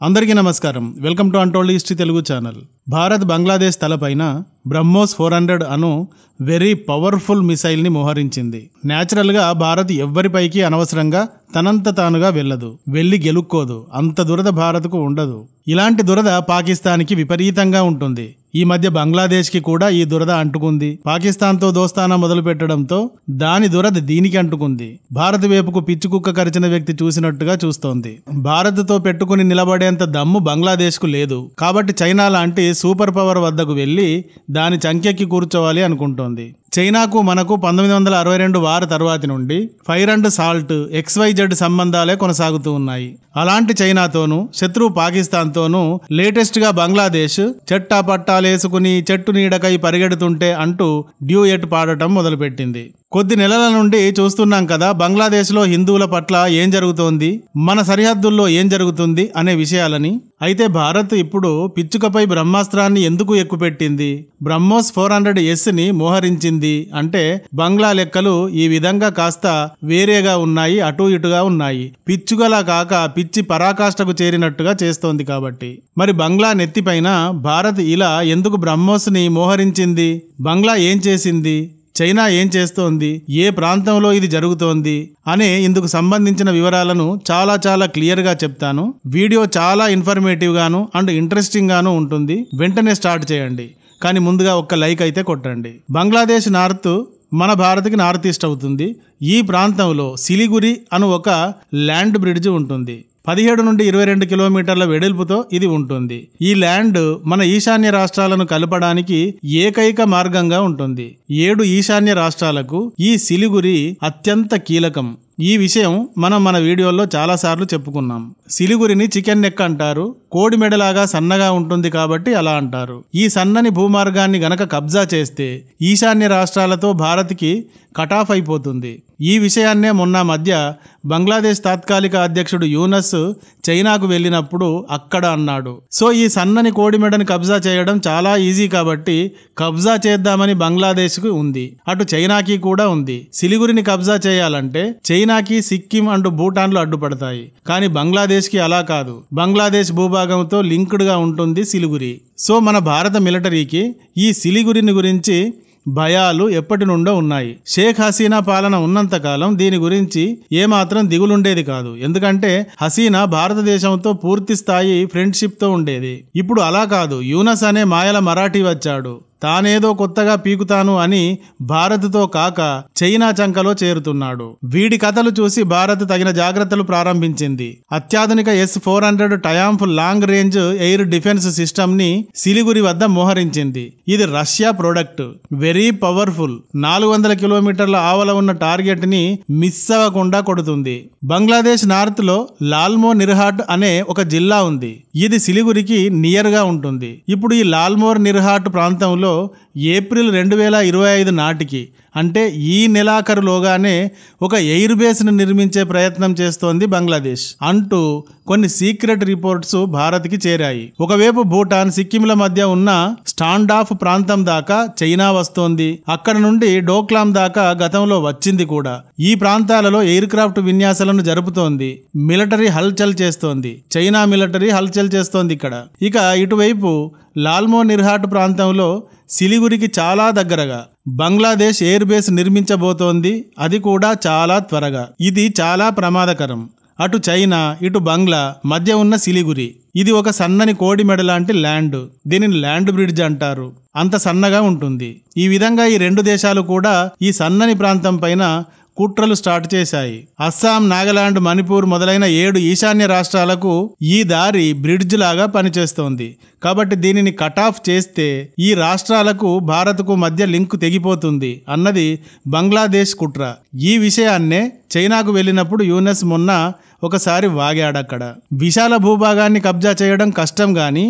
అందరికీ నమస్కారం. Welcome to untold history Telugu channel. Bharat Bangladesh తలపైన బ్రహ్మోస్ 400 అను వెరీ పవర్ఫుల్ మిసైల్ని మోహరించింది. న్యాచురల్గా భారత్ ఎవ్వరిపైకి అనవసరంగా తనంత తానుగా వెళ్ళదు, వెళ్ళి గెలుక్కోదు. అంత దురద భారత్కు ఉండదు. ఇలాంటి దురద పాకిస్తాన్కి విపరీతంగా ఉంటుంది. ఈ మధ్య బంగ్లాదేశ్కి కూడా ఈ దురద అంటుకుంది. పాకిస్తాన్తో దోస్తానా మొదలు పెట్టడంతో దాని దురద దీనికి అంటుకుంది. భారత్ వైపుకు పిచ్చి కుక్క కరిచిన వ్యక్తి చూసినట్టుగా చూస్తోంది. భారత్తో పెట్టుకుని నిలబడేంత దమ్ము బంగ్లాదేశ్కు లేదు. కాబట్టి చైనా లాంటి సూపర్ పవర్ వద్దకు వెళ్లి దాని చంకెక్కి కూర్చోవాలి అనుకుంటోంది. చైనాకు మనకు 1962 వార్ తర్వాతి నుండి ఫైర్ అండ్ సాల్ట్ XYZ సంబంధాలే కొనసాగుతూ ఉన్నాయి. అలాంటి చైనాతోనూ శత్రువు పాకిస్తాన్తోనూ లేటెస్ట్ గా బంగ్లాదేశ్ చెట్టా పట్టాలేసుకుని చెట్టు నీడకై పరిగెడుతుంటే అంటూ డ్యూయెట్ పాడటం మొదలుపెట్టింది. కొద్ది నెలల నుండి చూస్తున్నాం కదా బంగ్లాదేశ్లో హిందువుల పట్ల ఏం జరుగుతోంది, మన సరిహద్దుల్లో ఏం జరుగుతుంది అనే విషయాలని. అయితే భారత్ ఇప్పుడు పిచ్చుకపై బ్రహ్మాస్త్రాన్ని ఎందుకు ఎక్కుపెట్టింది? బ్రహ్మోస్ 400Sని మోహరించింది అంటే బంగ్లా లెక్కలు ఈ విధంగా కాస్త వేరేగా ఉన్నాయి, అటు ఇటుగా ఉన్నాయి. పిచ్చుకలా కాక పిచ్చి పరాకాష్ఠకు చేరినట్టుగా చేస్తోంది. కాబట్టి మరి బంగ్లా నెత్తిపైన భారత్ ఇలా ఎందుకు బ్రహ్మోస్ని మోహరించింది? బంగ్లా ఏం చేసింది? చైనా ఏం చేస్తోంది? ఏ ప్రాంతంలో ఇది జరుగుతోంది అనే ఇందుకు సంబంధించిన వివరాలను చాలా క్లియర్గా చెప్తాను. వీడియో చాలా ఇన్ఫర్మేటివ్ గాను అండ్ ఇంట్రెస్టింగ్ గాను ఉంటుంది. వెంటనే స్టార్ట్ చేయండి. కానీ ముందుగా ఒక్క లైక్ అయితే కొట్టండి. బంగ్లాదేశ్ నార్త్ మన భారత్కి నార్త్ ఈస్ట్ అవుతుంది. ఈ ప్రాంతంలో సిలిగురి అను ఒక ల్యాండ్ బ్రిడ్జ్ ఉంటుంది. 17 నుండి 22 కిలోమీటర్ల వెడల్పుతో ఇది ఉంటుంది. ఈ ల్యాండ్ మన ఈశాన్య రాష్ట్రాలను కలపడానికి ఏకైక మార్గంగా ఉంటుంది. 7 ఈశాన్య రాష్ట్రాలకు ఈ సిలిగురి అత్యంత కీలకం. ఈ విషయం మనం మన వీడియోల్లో చాలాసార్లు చెప్పుకున్నాం. సిలిగురిని చికెన్ నెక్ అంటారు. కోడి మెడలాగా సన్నగా ఉంటుంది కాబట్టి అలా అంటారు. ఈ సన్నని భూమార్గాన్ని గనక కబ్జా చేస్తే ఈశాన్య రాష్ట్రాలతో భారత్కి కటాఫ్ అయిపోతుంది. ఈ విషయాన్నే మొన్న మధ్య బంగ్లాదేశ్ తాత్కాలిక అధ్యక్షుడు యూనస్ చైనాకు వెళ్ళినప్పుడు అక్కడ అన్నాడు. సో ఈ సన్నని కోడి మెడని కబ్జా చేయడం చాలా ఈజీ కాబట్టి కబ్జా చేద్దామని బంగ్లాదేశ్కు ఉంది, అటు చైనాకి కూడా ఉంది. సిలిగురిని కబ్జా చేయాలంటే చైనాకి సిక్కిం అండ్ భూటాన్లు అడ్డుపడతాయి. కానీ బంగ్లాదేశ్కి అలా కాదు. బంగ్లాదేశ్ భూభాగంతో లింక్డ్గా ఉంటుంది సిలిగురి. సో మన భారత మిలిటరీకి ఈ సిలిగురిని గురించి భయాలు ఎప్పటి నుండో ఉన్నాయి. షేక్ హసీనా పాలన ఉన్నంతకాలం దీని గురించి ఏమాత్రం దిగులుండేది కాదు. ఎందుకంటే హసీనా భారతదేశంతో పూర్తి స్థాయి ఫ్రెండ్షిప్తో ఉండేది. ఇప్పుడు అలా కాదు. యూనస్ అనే మాయల మరాఠీ వచ్చాడు. తానేదో కొత్తగా పీకుతాను అని భారత్తో కాక చైనా చంకలో చేరుతున్నాడు. వీడి కథలు చూసి భారత్ తగిన జాగ్రత్తలు ప్రారంభించింది. అత్యాధునిక S-400 Triumf long range air defence system ని సిలిగురి వద్ద మోహరించింది. ఇది రష్యా ప్రొడక్ట్, వెరీ పవర్ఫుల్. 400 కిలోమీటర్ల ఆవల ఉన్న టార్గెట్ ని మిస్ అవ్వకుండా కొడుతుంది. బంగ్లాదేశ్ నార్త్ లో లాల్మో నిర్హాట్ అనే ఒక జిల్లా ఉంది. ఇది సిలిగురికి నియర్ గా ఉంటుంది. ఇప్పుడు ఈ లాల్మోర్ నిర్హాట్ ప్రాంతంలో ఏప్రిల్ 2025 నాటికి అంటే ఈ నెలాఖరులోగానే ఒక ఎయిర్ బేస్ను నిర్మించే ప్రయత్నం చేస్తోంది బంగ్లాదేశ్ అంటూ కొన్ని సీక్రెట్ రిపోర్ట్స్ భారత్కి చేరాయి. ఒకవైపు భూటాన్, సిక్కింల మధ్య ఉన్న స్టాండ్ ఆఫ్ ప్రాంతం దాకా చైనా వస్తోంది. అక్కడ నుండి డోక్లాం దాకా గతంలో వచ్చింది కూడా. ఈ ప్రాంతాలలో ఎయిర్ క్రాఫ్ట్ విన్యాసాలను జరుపుతోంది. మిలిటరీ హల్చల్ చేస్తోంది. చైనా మిలిటరీ హల్చల్ చేస్తోంది ఇక్కడ. ఇక ఇటువైపు లాల్మో నిర్హాట్ ప్రాంతంలో సిలిగురికి చాలా దగ్గరగా బంగ్లాదేశ్ ఎయిర్ బేస్ నిర్మించబోతోంది. అది కూడా చాలా త్వరగా. ఇది చాలా ప్రమాదకరం. అటు చైనా ఇటు బంగ్లా మధ్య ఉన్న సిలిగురి ఇది ఒక సన్నని కోడి మెడ లాంటి ల్యాండ్. దీనిని ల్యాండ్ బ్రిడ్జ్ అంటారు. అంత సన్నగా ఉంటుంది. ఈ విధంగా ఈ రెండు దేశాలు కూడా ఈ సన్నని ప్రాంతం పైన కుట్రలు స్టార్ట్ చేశాయి. అస్సాం, నాగాలాండ్, మణిపూర్ మొదలైన 7 ఈశాన్య రాష్ట్రాలకు ఈ దారి బ్రిడ్జ్ లాగా పనిచేస్తోంది. కాబట్టి దీనిని కట్ ఆఫ్ చేస్తే ఈ రాష్ట్రాలకు భారత్కు మధ్య లింక్ తెగిపోతుంది అన్నది బంగ్లాదేశ్ కుట్ర. ఈ విషయాన్నే చైనాకు వెళ్ళినప్పుడు యూనస్ మొన్న ఒకసారి వాగాడక్కడ. విశాల భూభాగాన్ని కబ్జా చేయడం కష్టం గాని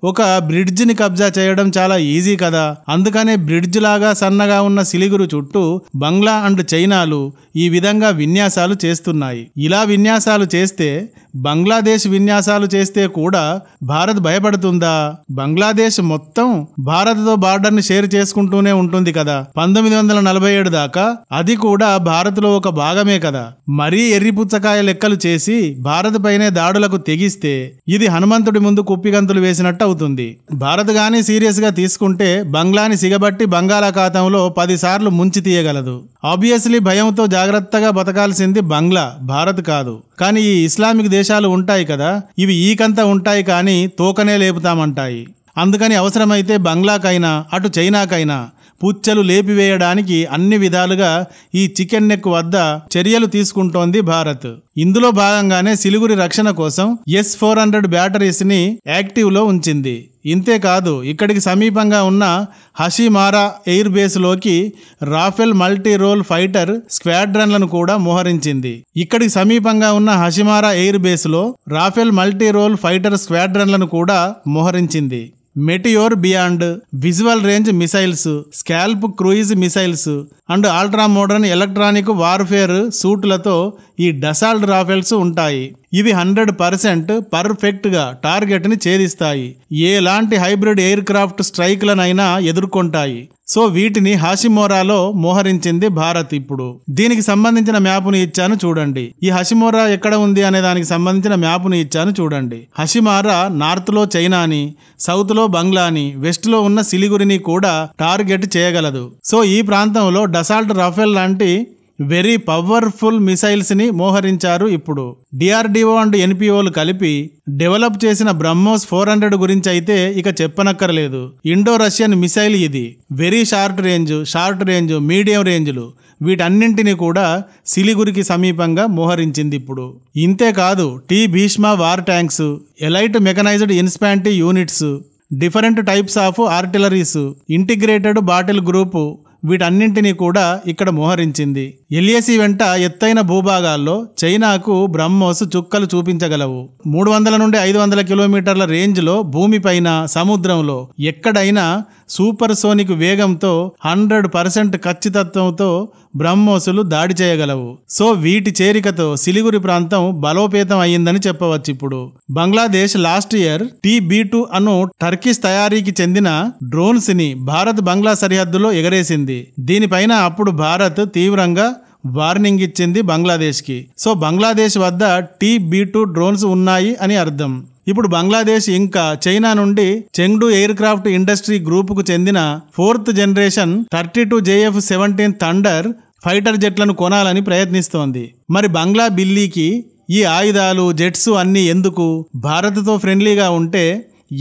ఒక బ్రిడ్జిని కబ్జా చేయడం చాలా ఈజీ కదా. అందుకనే బ్రిడ్జ్ లాగా సన్నగా ఉన్న సిలిగురు చుట్టూ బంగ్లా అండ్ చైనాలు ఈ విధంగా విన్యాసాలు చేస్తున్నాయి. ఇలా విన్యాసాలు చేస్తే బంగ్లాదేశ్ విన్యాసాలు చేస్తే కూడా భారత్ భయపడుతుందా? బంగ్లాదేశ్ మొత్తం భారత్తో బార్డర్ని షేర్ చేసుకుంటూనే ఉంటుంది కదా 1947 దాకా. అది కూడా భారత్లో ఒక భాగమే కదా. మరీ ఎర్రిపుచ్చకాయ లెక్కలు చేసి భారత్ పైనే దాడులకు తెగిస్తే ఇది హనుమంతుడి ముందు కుప్పిగంతులు వేసినట్టు అవుతుంది. భారత్ గానీ సీరియస్ గా తీసుకుంటే బంగ్లాని సిగబట్టి బంగాళాఖాతంలో 10 సార్లు ముంచి తీయగలదు. ఆబ్వియస్లీ భయంతో జాగ్రత్తగా బతకాల్సింది బంగ్లా, భారత్ కాదు. కానీ ఈ ఇస్లామిక్ దేశాలు ఉంటాయి కదా, ఇవి ఈకంతా ఉంటాయి కానీ తోకనే లేపుతామంటాయి. అందుకని అవసరమైతే బంగ్లాకైనా అటు చైనాకైనా పుచ్చలు లేపివేయడానికి అన్ని విధాలుగా ఈ చికెన్ నెక్ వద్ద చర్యలు తీసుకుంటోంది భారత్. ఇందులో భాగంగానే సిలిగురి రక్షణ కోసం S-400 బ్యాటరీస్ ని యాక్టివ్ లో ఉంచింది. ఇంతేకాదు ఇక్కడికి సమీపంగా ఉన్న హషిమారా ఎయిర్ బేస్ లోకి రాఫెల్ మల్టీ రోల్ ఫైటర్ స్క్వాడ్రన్లను కూడా మోహరించింది. ఇక్కడికి సమీపంగా ఉన్న హషిమారా ఎయిర్ బేస్ లో రాఫెల్ మల్టీ రోల్ ఫైటర్ స్క్వాడ్రన్లను కూడా మోహరించింది. Meteor beyond, visual range missiles, Scalp cruise missiles and ultra modern electronic warfare సూట్లతో ఈ డసాల్ట్ రాఫెల్స్ ఉంటాయి. ఇవి 100% పర్ఫెక్ట్ గా టార్గెట్ ని ఛేదిస్తాయి. ఎలాంటి హైబ్రిడ్ ఎయిర్ క్రాఫ్ట్ స్ట్రైక్లనైనా ఎదుర్కొంటాయి. సో వీటిని హాషిమోరాలో మోహరించింది భారత్. ఇప్పుడు దీనికి సంబంధించిన మ్యాప్ను ఇచ్చాను చూడండి. ఈ హషిమోరా ఎక్కడ ఉంది అనే దానికి సంబంధించిన మ్యాప్ను ఇచ్చాను చూడండి. హషిమారా నార్త్ లో చైనాని, సౌత్ లో బంగ్లాని, వెస్ట్ లో ఉన్న సిలిగురిని కూడా టార్గెట్ చేయగలదు. సో ఈ ప్రాంతంలో డసాల్ట్ రాఫెల్ లాంటి వెరీ పవర్ఫుల్ మిసైల్స్ ని మోహరించారు. ఇప్పుడు DRDO అండ్ NPOలు కలిపి డెవలప్ చేసిన బ్రహ్మోస్ 400 గురించి అయితే ఇక చెప్పనక్కర్లేదు. ఇండో రష్యన్ మిసైల్ ఇది. వెరీ షార్ట్ రేంజ్, మీడియం రేంజ్లు వీటన్నింటినీ కూడా సిలిగురికి సమీపంగా మోహరించింది ఇప్పుడు. ఇంతేకాదు Bhishma war tanks, elite mechanised infantry units, different types of artilleries, integrated battle group వీటన్నింటినీ కూడా ఇక్కడ మోహరించింది. LAC వెంట ఎత్తైన భూభాగాల్లో చైనాకు బ్రహ్మోస్ చుక్కలు చూపించగలవు. 300 నుండి 500 కిలోమీటర్ల రేంజ్లో భూమిపైన, సముద్రంలో ఎక్కడైనా సూపర్ సోనిక్ వేగంతో 100% ఖచ్చితత్వంతో బ్రహ్మోసులు దాడి చేయగలవు. సో వీటి చేరికతో సిలిగురి ప్రాంతం బలోపేతం అయ్యిందని చెప్పవచ్చు. ఇప్పుడు బంగ్లాదేశ్ లాస్ట్ ఇయర్ TB2 అను టర్కిష్ తయారీకి చెందిన డ్రోన్స్ ని భారత్ బంగ్లా సరిహద్దులో ఎగరేసింది. దీనిపైన అప్పుడు భారత్ తీవ్రంగా వార్నింగ్ ఇచ్చింది బంగ్లాదేశ్కి. సో బంగ్లాదేశ్ వద్ద TB2 డ్రోన్స్ ఉన్నాయి అని అర్థం. ఇప్పుడు బంగ్లాదేశ్ ఇంకా చైనా నుండి చెంగ్డు ఎయిర్ క్రాఫ్ట్ ఇండస్ట్రీ గ్రూపుకు చెందిన 4th generation 32 JF-17 thunder fighter జెట్లను కొనాలని ప్రయత్నిస్తోంది. మరి బంగ్లా బిల్లీకి ఈ ఆయుధాలు, జెట్స్ అన్నీ ఎందుకు? భారత్తో ఫ్రెండ్లీగా ఉంటే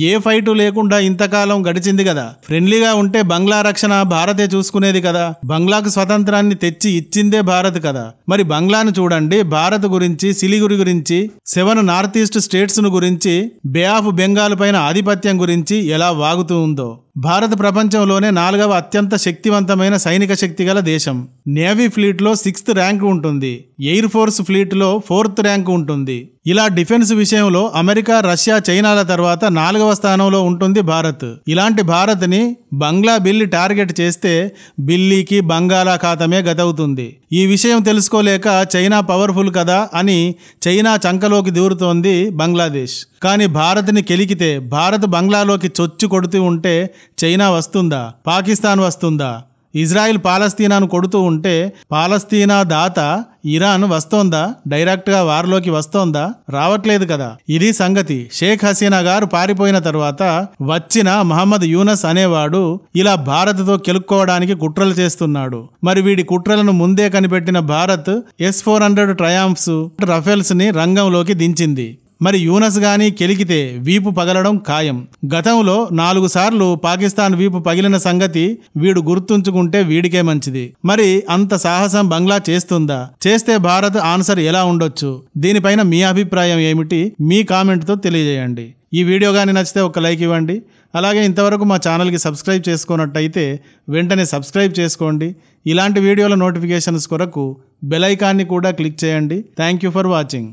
ఏ ఫైటు లేకుండా ఇంతకాలం గడిచింది కదా. ఫ్రెండ్లీగా ఉంటే బంగ్లా రక్షణ భారతే చూసుకునేది కదా. బంగ్లాకు స్వతంత్రాన్ని తెచ్చి ఇచ్చిందే భారత్ కదా. మరి బంగ్లాను చూడండి, భారత్ గురించి, సిలిగురి గురించి, 7 నార్త్ ఈస్ట్ స్టేట్స్ ను గురించి, బే ఆఫ్ బెంగాల్ పైన ఆధిపత్యం గురించి ఎలా వాగుతూ ఉందో. భారత్ ప్రపంచంలోనే 4వ అత్యంత శక్తివంతమైన సైనిక శక్తి గల దేశం. నేవీ ఫ్లీట్ లో 6th ర్యాంక్ ఉంటుంది. ఎయిర్ ఫోర్స్ ఫ్లీట్ లో 4th ర్యాంక్ ఉంటుంది. ఇలా డిఫెన్స్ విషయంలో అమెరికా, రష్యా, చైనాల తర్వాత 4వ స్థానంలో ఉంటుంది భారత్. ఇలాంటి భారత్ ని బంగ్లా బిల్లి టార్గెట్ చేస్తే బిల్లీకి బంగాళాఖాతమే గతవుతుంది. ఈ విషయం తెలుసుకోలేక చైనా పవర్ఫుల్ కదా అని చైనా చంకలోకి దూరుతోంది బంగ్లాదేశ్. కానీ భారత్ని కెలికితే, భారత్ బంగ్లాలోకి చొచ్చు కొడుతూ ఉంటే చైనా వస్తుందా? పాకిస్తాన్ వస్తుందా? ఇజ్రాయిల్ పాలస్తీనాను కొడుతూ ఉంటే పాలస్తీనా దాత ఇరాన్ వస్తోందా? డైరెక్ట్గా వార్లోకి వస్తోందా? రావట్లేదు కదా. ఇది సంగతి. షేక్ హసీనా గారు పారిపోయిన తర్వాత వచ్చిన మహమ్మద్ యూనస్ అనేవాడు ఇలా భారత్తో కెలుక్కోవడానికి కుట్రలు చేస్తున్నాడు. మరి వీడి కుట్రలను ముందే కనిపెట్టిన భారత్ S-400 ట్రయాంఫ్స్, రఫేల్స్ ని రంగంలోకి దించింది. మరి యూనస్ గానీ కెలికితే వీపు పగలడం ఖాయం. గతంలో 4 సార్లు పాకిస్తాన్ వీపు పగిలిన సంగతి వీడు గుర్తుంచుకుంటే వీడికే మంచిది. మరి అంత సాహసం బంగ్లా చేస్తుందా? చేస్తే భారత్ ఆన్సర్ ఎలా ఉండొచ్చు? దీనిపైన మీ అభిప్రాయం ఏమిటి? మీ కామెంట్తో తెలియజేయండి. ఈ వీడియో కానీ నచ్చితే ఒక లైక్ ఇవ్వండి. అలాగే ఇంతవరకు మా ఛానల్కి సబ్స్క్రైబ్ చేసుకున్నట్టయితే వెంటనే సబ్స్క్రైబ్ చేసుకోండి. ఇలాంటి వీడియోల నోటిఫికేషన్స్ కొరకు బెల్ ఐకాన్ని కూడా క్లిక్ చేయండి. Thank you for watching.